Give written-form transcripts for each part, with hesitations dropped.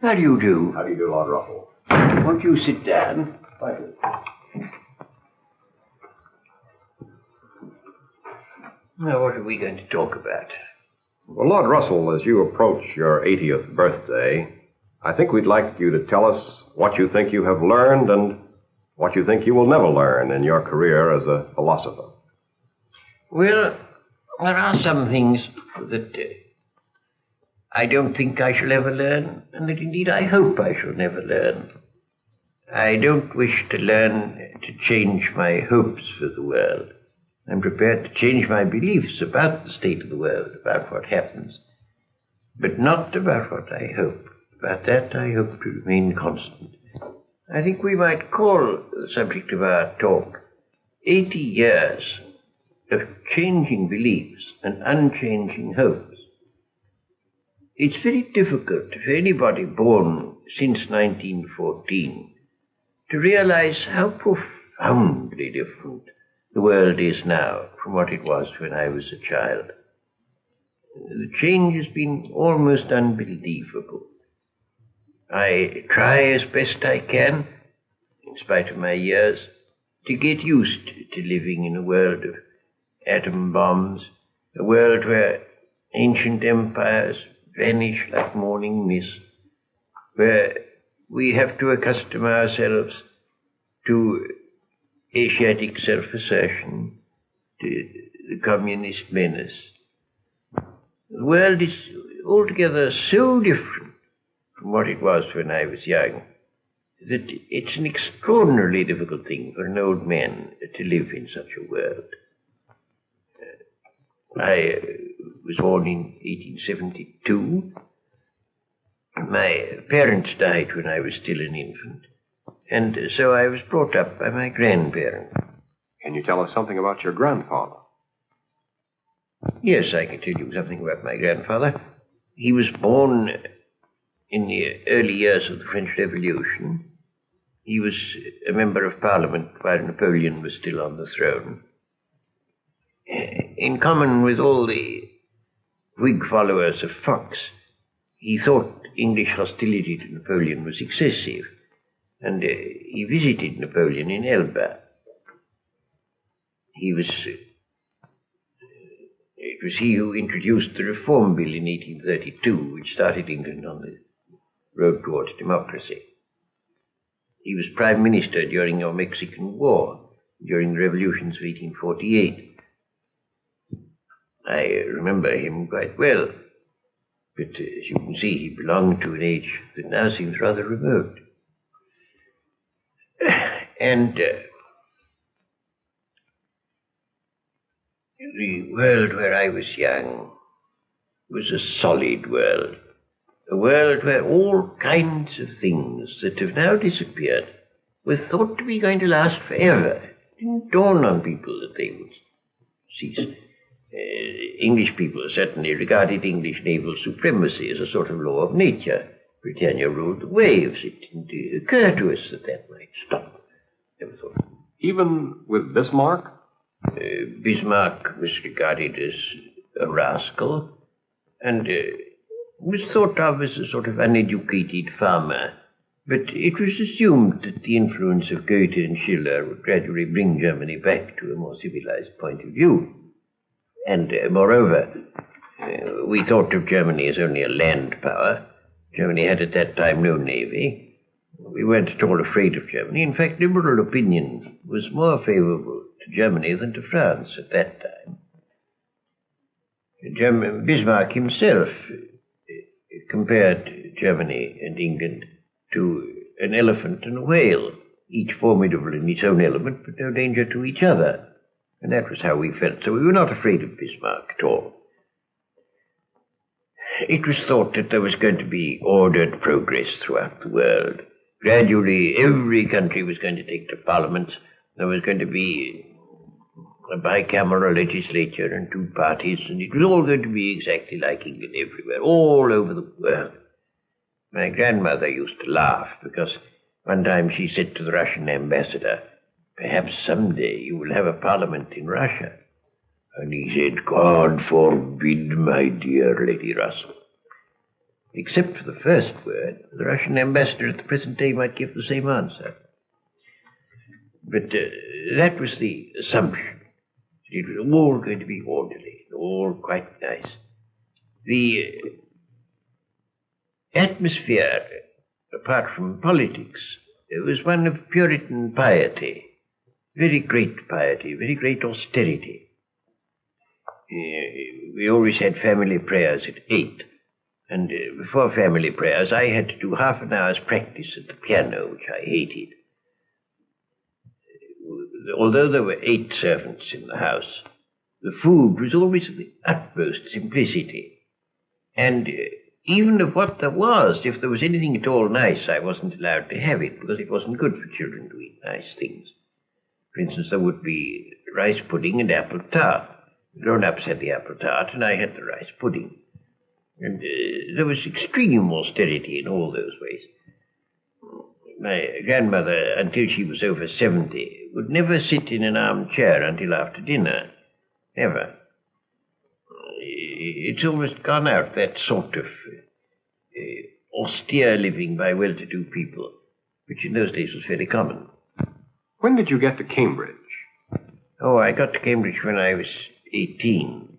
How do you do? How do you do, Lord Russell? Won't you sit down? Thank you. Now, what are we going to talk about? Well, Lord Russell, as you approach your 80th birthday, I think we'd like you to tell us what you think you have learned and what you think you will never learn in your career as a philosopher. Well, there are some things that I don't think I shall ever learn, and that indeed I hope I shall never learn. I don't wish to learn to change my hopes for the world. I'm prepared to change my beliefs about the state of the world, about what happens, but not about what I hope. About that I hope to remain constant. I think we might call the subject of our talk 80 years of changing beliefs and unchanging hopes. It's very difficult for anybody born since 1914 to realize how profoundly different the world is now from what it was when I was a child. The change has been almost unbelievable. I try as best I can, in spite of my years, to get used to living in a world of atom bombs, a world where ancient empires vanish like morning mist, where we have to accustom ourselves to Asiatic self-assertion, to the communist menace. The world is altogether so different from what it was when I was young that it's an extraordinarily difficult thing for an old man to live in such a world. I was born in 1872. My parents died when I was still an infant, and so I was brought up by my grandparents. Can you tell us something about your grandfather? Yes, I can tell you something about my grandfather. He was born in the early years of the French Revolution. He was a member of Parliament while Napoleon was still on the throne. In common with all the Whig followers of Fox, he thought English hostility to Napoleon was excessive, and he visited Napoleon in Elba. It was he who introduced the Reform Bill in 1832, which started England on the road towards democracy. He was Prime Minister during the Mexican War, during the revolutions of 1848. I remember him quite well, but as you can see, he belonged to an age that now seems rather remote. And the world where I was young was a solid world, a world where all kinds of things that have now disappeared were thought to be going to last forever. It didn't dawn on people that they would cease. English people certainly regarded English naval supremacy as a sort of law of nature. Britannia ruled the waves. It didn't occur to us that that might stop. Never thought. Even with Bismarck? Bismarck was regarded as a rascal and was thought of as a sort of uneducated farmer. But it was assumed that the influence of Goethe and Schiller would gradually bring Germany back to a more civilized point of view. And moreover, we thought of Germany as only a land power. Germany had at that time no navy. We weren't at all afraid of Germany. In fact, liberal opinion was more favorable to Germany than to France at that time. Bismarck himself compared Germany and England to an elephant and a whale, each formidable in its own element, but no danger to each other. And that was how we felt, so we were not afraid of Bismarck at all. It was thought that there was going to be ordered progress throughout the world. Gradually, every country was going to take to parliament. There was going to be a bicameral legislature and two parties, and it was all going to be exactly like England everywhere, all over the world. My grandmother used to laugh because one time she said to the Russian ambassador, "Perhaps someday you will have a parliament in Russia." And he said, "God forbid, my dear Lady Russell." except for the first word, the Russian ambassador at the present day might give the same answer. But that was the assumption. It was all going to be orderly, all quite nice. The atmosphere, apart from politics, was one of Puritan piety, very great piety, very great austerity. We always had family prayers at 8, and before family prayers I had to do half an hour's practice at the piano, which I hated. Although there were 8 servants in the house, the food was always of the utmost simplicity. And even of what there was, if there was anything at all nice, I wasn't allowed to have it, because it wasn't good for children to eat nice things. For instance, there would be rice pudding and apple tart. Grown-ups had the apple tart, and I had the rice pudding. And there was extreme austerity in all those ways. My grandmother, until she was over 70, would never sit in an armchair until after dinner. Never. It's almost gone out, that sort of austere living by well-to-do people, which in those days was very common. When did you get to Cambridge? Oh, I got to Cambridge when I was 18.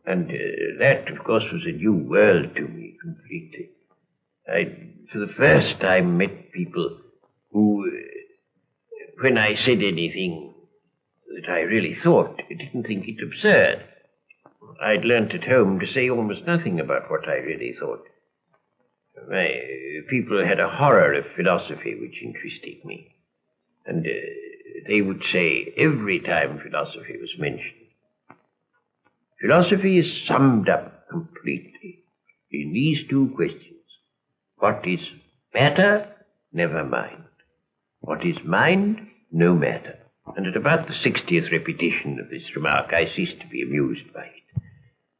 And that, of course, was a new world to me completely. I, for the first time, met people who, when I said anything that I really thought, didn't think it absurd. I'd learnt at home to say almost nothing about what I really thought. People had a horror of philosophy which interested me. And they would say every time philosophy was mentioned, philosophy is summed up completely in these 2 questions. What is matter? Never mind. What is mind? No matter. And at about the 60th repetition of this remark, I ceased to be amused by it.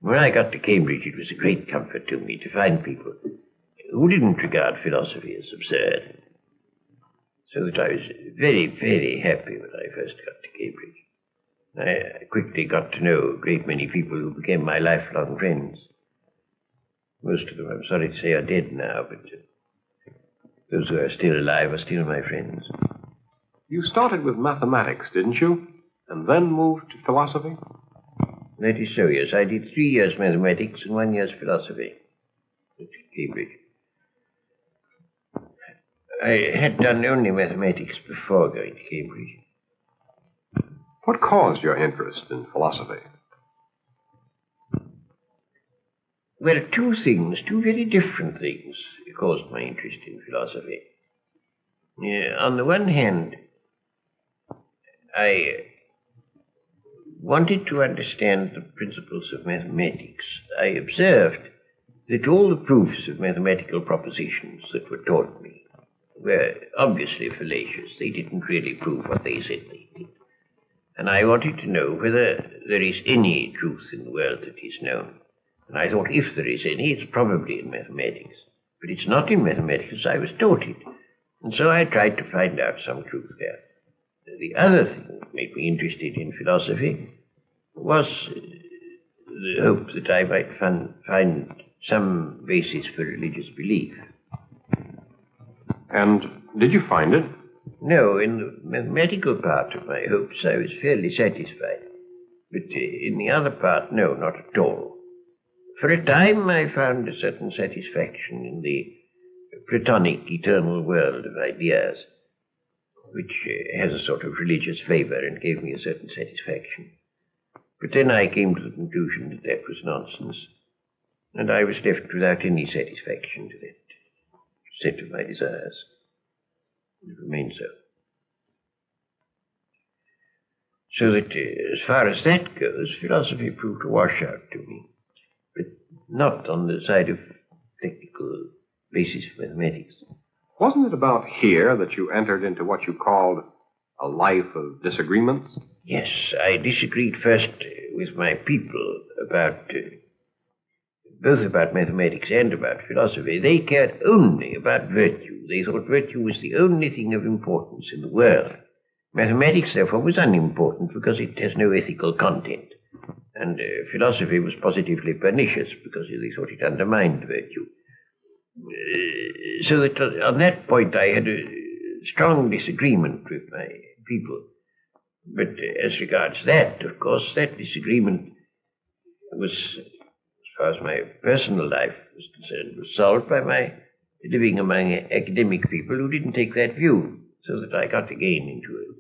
When I got to Cambridge, it was a great comfort to me to find people who didn't regard philosophy as absurd. So that I was very, very happy when I first got to Cambridge. I quickly got to know a great many people who became my lifelong friends. Most of them, I'm sorry to say, are dead now, but those who are still alive are still my friends. You started with mathematics, didn't you? And then moved to philosophy? That is so, yes. I did 3 years mathematics and 1 year's philosophy at Cambridge. I had done only mathematics before going to Cambridge. What caused your interest in philosophy? Well, 2 things, 2 very different things caused my interest in philosophy. On the one hand, I wanted to understand the principles of mathematics. I observed that all the proofs of mathematical propositions that were taught me were obviously fallacious. They didn't really prove what they said they did. And I wanted to know whether there is any truth in the world that is known. And I thought if there is any, it's probably in mathematics. But it's not in mathematics as I was taught it. And so I tried to find out some truth there. The other thing that made me interested in philosophy was the hope that I might find some basis for religious belief. And did you find it? No, in the mathematical part of my hopes I was fairly satisfied. But in the other part, no, not at all. For a time I found a certain satisfaction in the Platonic eternal world of ideas, which has a sort of religious flavor and gave me a certain satisfaction. But then I came to the conclusion that that was nonsense, and I was left without any satisfaction to that set of my desires. It remained so. So that as far as that goes, philosophy proved a washout to me, but not on the side of technical basis for mathematics. Wasn't it about here that you entered into what you called a life of disagreements? Yes, I disagreed first with my people about both about mathematics and about philosophy. They cared only about virtue. They thought virtue was the only thing of importance in the world. Mathematics, therefore, was unimportant because it has no ethical content. And philosophy was positively pernicious because they thought it undermined virtue. So that on that point I had a strong disagreement with my people. But as regards that, of course, that disagreement was, as far as my personal life was concerned, was solved by my living among academic people who didn't take that view, so that I got again into a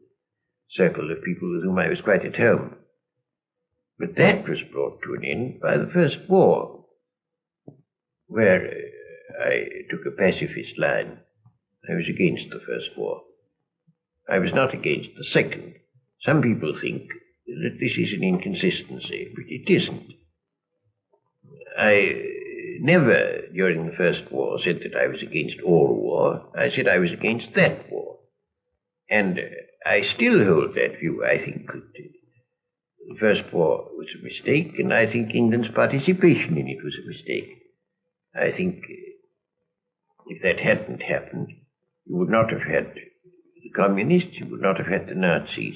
circle of people with whom I was quite at home. But that was brought to an end by the First War, where I took a pacifist line. I was against the First War. I was not against the Second. Some people think that this is an inconsistency, but it isn't. I never, during the First War, said that I was against all war. I said I was against that war. And I still hold that view. I think that the First War was a mistake, and I think England's participation in it was a mistake. I think if that hadn't happened, you would not have had the communists, you would not have had the Nazis,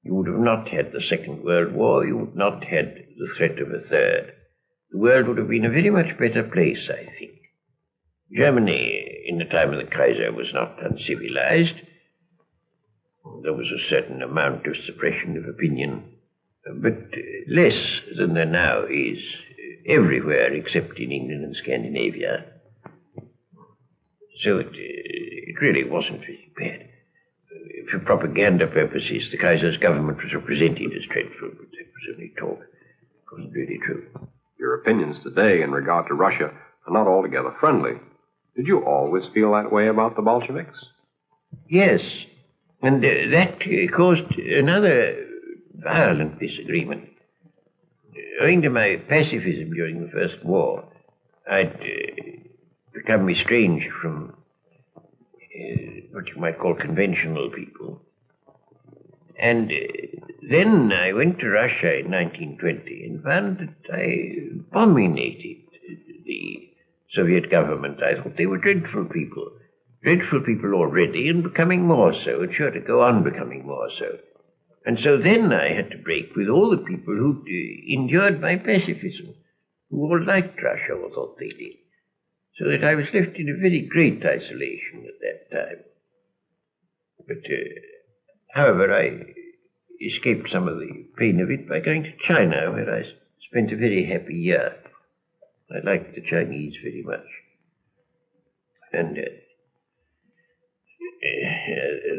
you would have not had the Second World War, you would not have had the threat of a third. The world would have been a very much better place, I think. Germany, in the time of the Kaiser, was not uncivilized. There was a certain amount of suppression of opinion, but less than there now is everywhere except in England and Scandinavia. So it really wasn't very bad. For propaganda purposes, the Kaiser's government was represented as dreadful, but that was only talk. It wasn't really true. Your opinions today in regard to Russia are not altogether friendly. Did you always feel that way about the Bolsheviks? Yes, and that caused another violent disagreement. Owing to my pacifism during the First War, I'd become estranged from what you might call conventional people. And then I went to Russia in 1920 and found that I abominated the Soviet government. I thought they were dreadful people already and becoming more so, and sure to go on becoming more so. And so then I had to break with all the people who endured my pacifism, who all liked Russia or thought they did. So that I was left in a very great isolation at that time. But, however, I escaped some of the pain of it by going to China, where I spent a very happy year. I liked the Chinese very much. And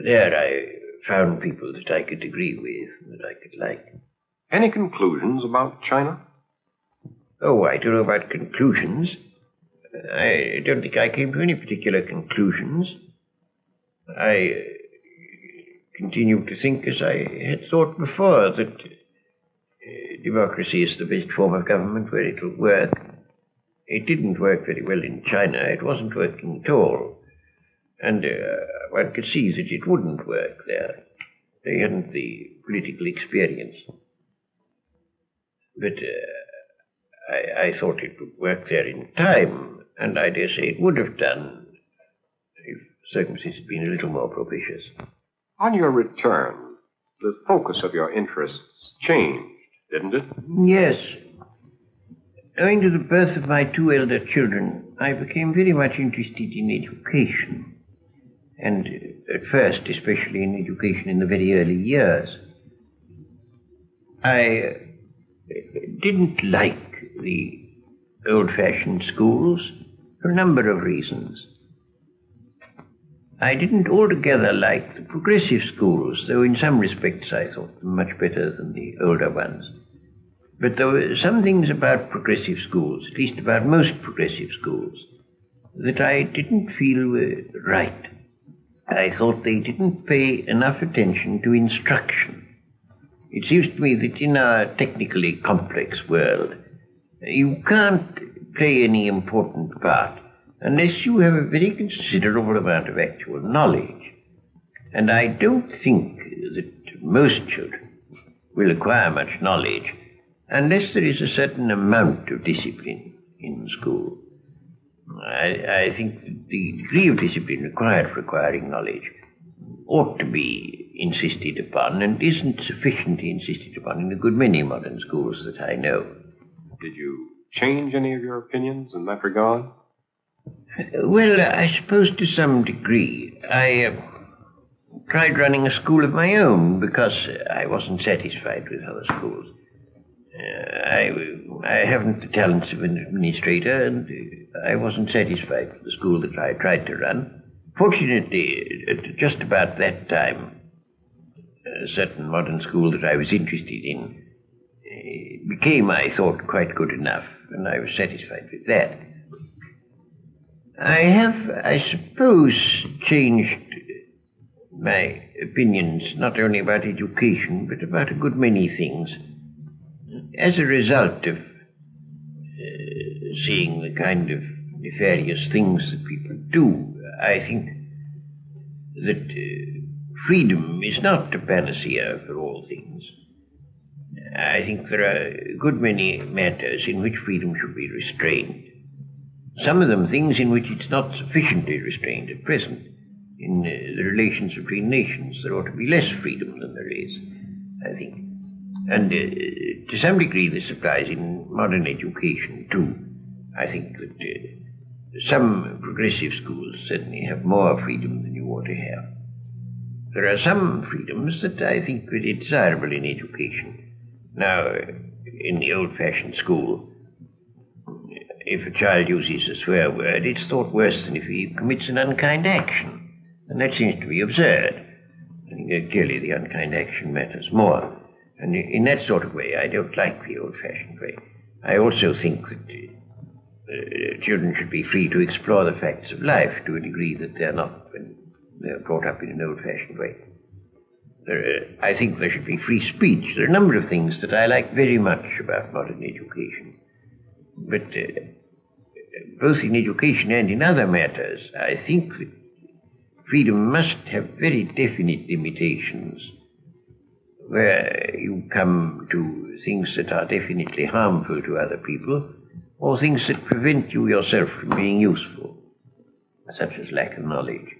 there I found people that I could agree with, that I could like. Any conclusions about China? Oh, I don't know about conclusions. I don't think I came to any particular conclusions. I continue to think as I had thought before, that democracy is the best form of government where it will work. It didn't work very well in China. It wasn't working at all. And one could see that it wouldn't work there. They hadn't the political experience. But I thought it would work there in time, and I dare say it would have done if circumstances had been a little more propitious. On your return, the focus of your interests changed, didn't it? Yes. Owing to the birth of my two elder children, I became very much interested in education. And at first, especially in education in the very early years. I didn't like the old-fashioned schools for a number of reasons. I didn't altogether like the progressive schools, though in some respects I thought them much better than the older ones. But there were some things about progressive schools, at least about most progressive schools, that I didn't feel were right. I thought they didn't pay enough attention to instruction. It seems to me that in our technically complex world, you can't play any important part unless you have a very considerable amount of actual knowledge. And I don't think that most children will acquire much knowledge unless there is a certain amount of discipline in school. I think that the degree of discipline required for acquiring knowledge ought to be insisted upon, and isn't sufficiently insisted upon in a good many modern schools that I know. Did you change any of your opinions in that regard? Well, I suppose to some degree. I tried running a school of my own because I wasn't satisfied with other schools. I haven't the talents of an administrator, and I wasn't satisfied with the school that I tried to run. Fortunately, at just about that time, a certain modern school that I was interested in became, I thought, quite good enough, and I was satisfied with that. I have, I suppose, changed my opinions not only about education, but about a good many things, as a result of seeing the kind of nefarious things that people do. I think that freedom is not a panacea for all things. I think there are a good many matters in which freedom should be restrained. Some of them things in which it's not sufficiently restrained at present. In the relations between nations, there ought to be less freedom than there is, I think. And to some degree this applies in modern education too. I think that some progressive schools certainly have more freedom than you ought to have. There are some freedoms that I think are desirable in education. Now, in the old-fashioned school, if a child uses a swear word, it's thought worse than if he commits an unkind action. And that seems to be absurd. I think clearly the unkind action matters more. And in that sort of way, I don't like the old-fashioned way. I also think that children should be free to explore the facts of life to a degree that they're not when they're brought up in an old-fashioned way. I think there should be free speech. There are a number of things that I like very much about modern education. But both in education and in other matters, I think that freedom must have very definite limitations where you come to things that are definitely harmful to other people or things that prevent you yourself from being useful, such as lack of knowledge.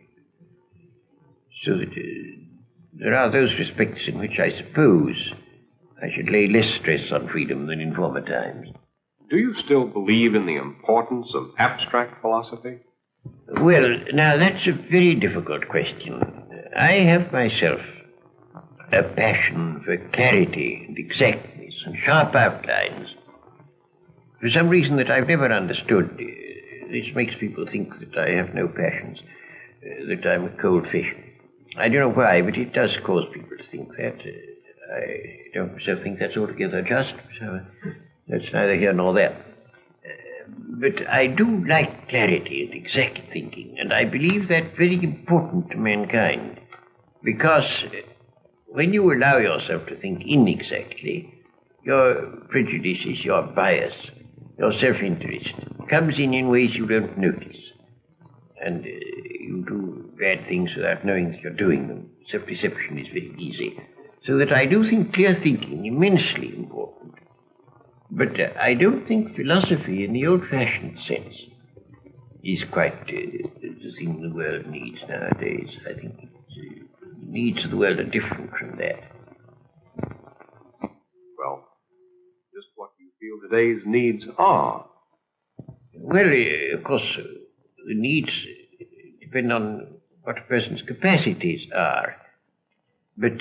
So that there are those respects in which I suppose I should lay less stress on freedom than in former times. Do you still believe in the importance of abstract philosophy? Well, now that's a very difficult question. I have myself a passion for clarity and exactness and sharp outlines. For some reason that I've never understood, this makes people think that I have no passions, that I'm a cold fish. I don't know why, but it does cause people to think that. I don't myself think that's altogether just, so that's neither here nor there. But I do like clarity and exact thinking, and I believe that very important to mankind, because when you allow yourself to think inexactly, your prejudices, your bias, your self-interest comes in ways you don't notice. And you do bad things without knowing that you're doing them. Self-deception is very easy. So that I do think clear thinking immensely important. But I don't think philosophy in the old-fashioned sense is quite the thing the world needs nowadays. I think the needs of the world are different from that. Well, just what do you feel today's needs are? Well, of course, the needs depend on what a person's capacities are. But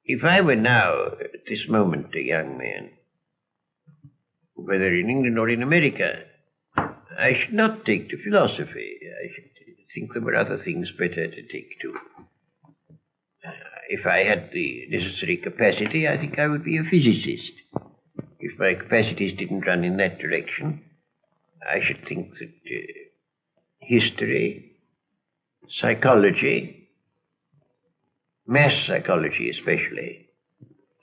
if I were now, at this moment, a young man, whether in England or in America, I should not take to philosophy. I should think there were other things better to take to. If I had the necessary capacity, I think I would be a physicist. If my capacities didn't run in that direction, I should think that history, psychology, mass psychology especially,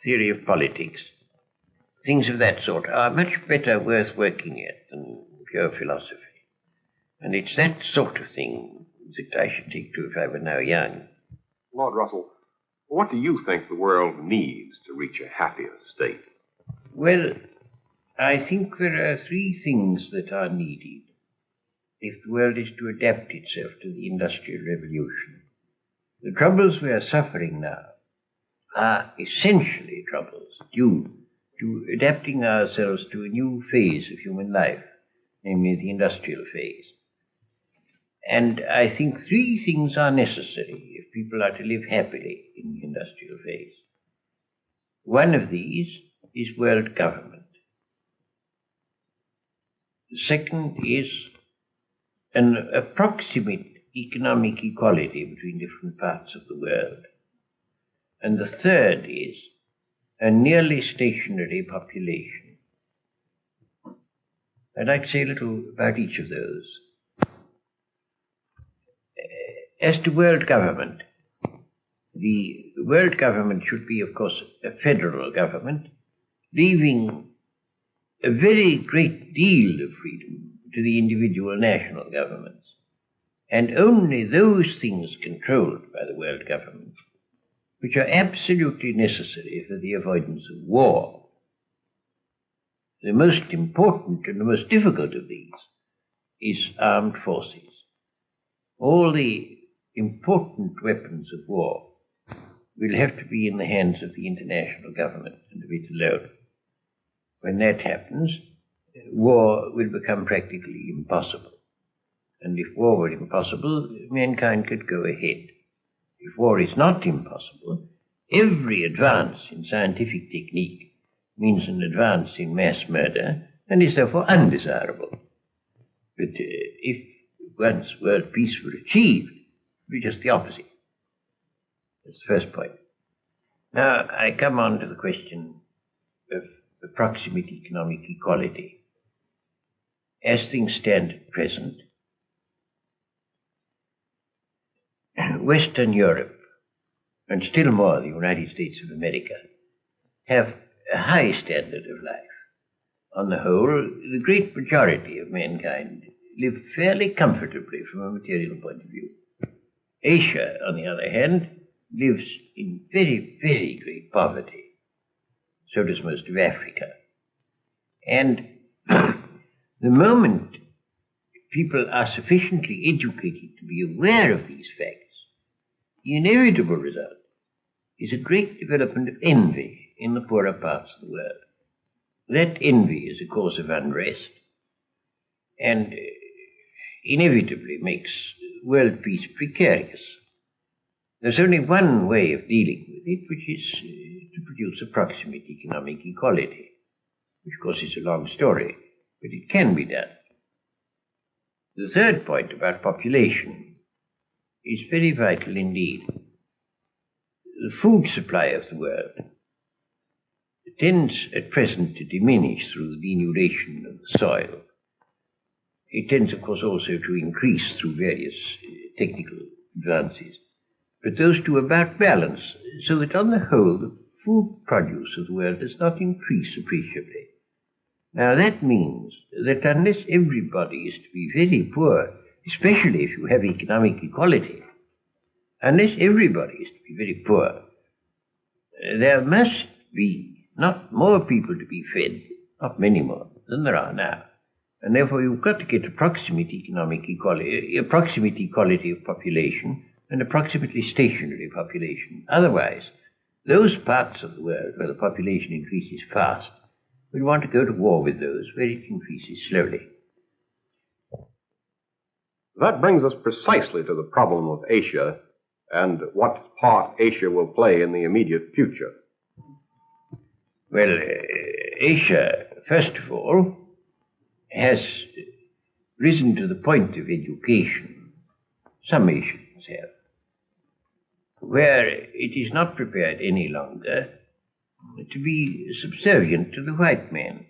theory of politics, things of that sort are much better worth working at than pure philosophy. And it's that sort of thing that I should take to if I were now young. Lord Russell, what do you think the world needs to reach a happier state? Well, I think there are three things that are needed if the world is to adapt itself to the Industrial Revolution. The troubles we are suffering now are essentially troubles due to adapting ourselves to a new phase of human life, namely the industrial phase. And I think three things are necessary if people are to live happily in the industrial phase. One of these is world government. The second is an approximate economic equality between different parts of the world. And the third is a nearly stationary population. I'd like to say a little about each of those. As to world government, the world government should be, of course, a federal government, leaving a very great deal of freedom to the individual national governments, and only those things controlled by the world government which are absolutely necessary for the avoidance of war. The most important and the most difficult of these is armed forces. All the important weapons of war will have to be in the hands of the international government and of it alone. When that happens, war will become practically impossible. And if war were impossible, mankind could go ahead. If war is not impossible, every advance in scientific technique means an advance in mass murder and is therefore undesirable. But if once world peace were achieved, it would be just the opposite. That's the first point. Now I come on to the question of approximate economic equality. As things stand at present, Western Europe, and still more the United States of America, have a high standard of life. On the whole, the great majority of mankind live fairly comfortably from a material point of view. Asia, on the other hand, lives in very, very great poverty. So does most of Africa. And the moment people are sufficiently educated to be aware of these facts, the inevitable result is a great development of envy in the poorer parts of the world. That envy is a cause of unrest and inevitably makes world peace precarious. There's only one way of dealing with it, which is to produce approximate economic equality, which of course is a long story, but it can be done. The third point about population is very vital indeed. The food supply of the world tends at present to diminish through the denudation of the soil. It tends, of course, also to increase through various technical advances. But those two about balance, so that on the whole, the food produce of the world does not increase appreciably. Now that means that unless everybody is to be very poor, especially if you have economic equality, unless everybody is to be very poor, there must be not more people to be fed, not many more than there are now. And therefore you've got to get approximate economic equality, approximate equality of population, and approximately stationary population. Otherwise, those parts of the world where the population increases fast will want to go to war with those where it increases slowly. That brings us precisely to the problem of Asia and what part Asia will play in the immediate future. Well, Asia, first of all, has risen to the point of education. Some Asians have, where it is not prepared any longer to be subservient to the white man.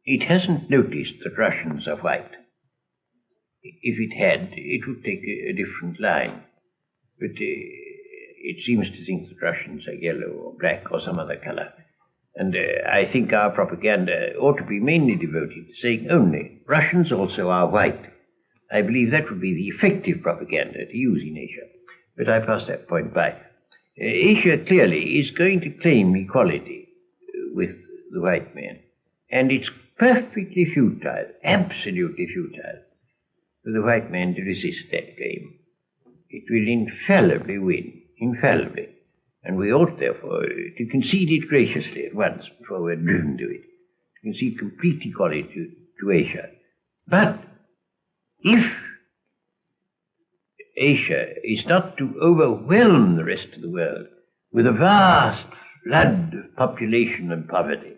It hasn't noticed that Russians are white. If it had, it would take a different line. But it seems to think that Russians are yellow or black or some other color. And I think our propaganda ought to be mainly devoted to saying only Russians also are white. I believe that would be the effective propaganda to use in Asia. But I pass that point by. Asia clearly is going to claim equality with the white man. And it's perfectly futile, absolutely futile, for the white man to resist that claim. It will infallibly win, infallibly. And we ought, therefore, to concede it graciously at once before we're driven to it. To concede complete equality to Asia. But if Asia is not to overwhelm the rest of the world with a vast flood of population and poverty,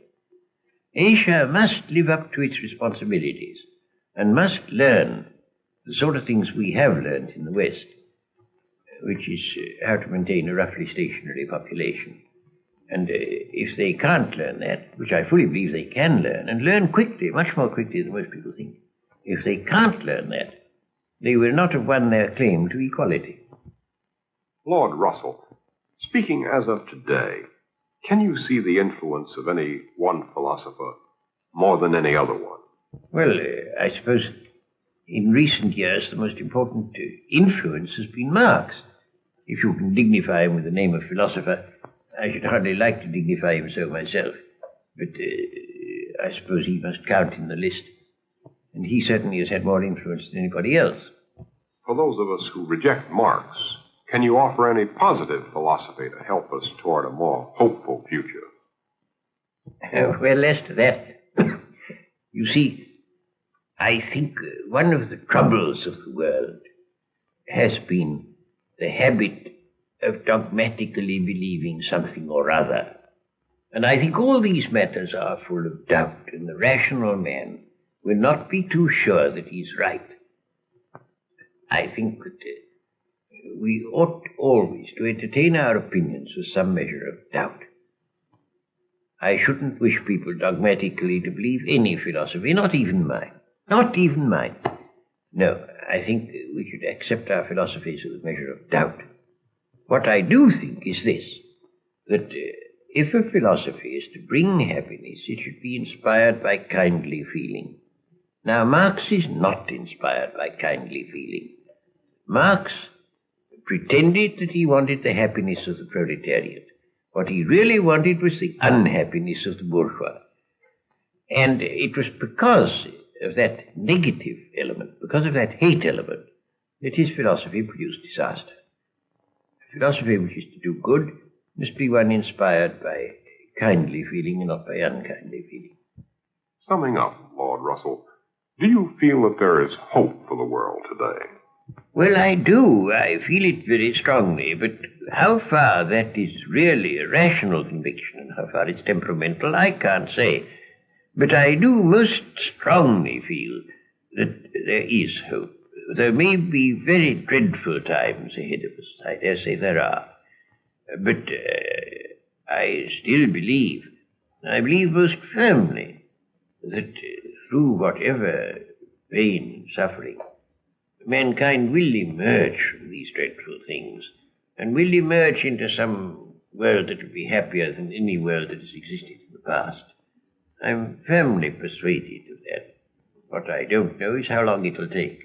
Asia must live up to its responsibilities and must learn the sort of things we have learned in the West, which is how to maintain a roughly stationary population. And if they can't learn that, which I fully believe they can learn, and learn quickly, much more quickly than most people think, if they can't learn that, they will not have won their claim to equality. Lord Russell, speaking as of today, can you see the influence of any one philosopher more than any other one? Well, I suppose in recent years the most important influence has been Marx. If you can dignify him with the name of philosopher, I should hardly like to dignify him so myself, but I suppose he must count in the list. And he certainly has had more influence than anybody else. For those of us who reject Marx, can you offer any positive philosophy to help us toward a more hopeful future? Well, as to that, you see, I think one of the troubles of the world has been the habit of dogmatically believing something or other. And I think all these matters are full of doubt, and the rational man will not be too sure that he's right. I think that we ought always to entertain our opinions with some measure of doubt. I shouldn't wish people dogmatically to believe any philosophy, not even mine. Not even mine. No, I think we should accept our philosophies with a measure of doubt. What I do think is this, that if a philosophy is to bring happiness, it should be inspired by kindly feeling. Now, Marx is not inspired by kindly feeling. Marx pretended that he wanted the happiness of the proletariat. What he really wanted was the unhappiness of the bourgeois. And it was because of that negative element, because of that hate element, that his philosophy produced disaster. A philosophy which is to do good must be one inspired by kindly feeling and not by unkindly feeling. Summing up, Lord Russell, do you feel that there is hope for the world today? Well, I do. I feel it very strongly, but how far that is really a rational conviction and how far it's temperamental, I can't say. But I do most strongly feel that there is hope. There may be very dreadful times ahead of us. I dare say there are. But I still believe, I believe most firmly, that through whatever pain and suffering, mankind will emerge from these dreadful things and will emerge into some world that will be happier than any world that has existed in the past. I'm firmly persuaded of that. What I don't know is how long it will take.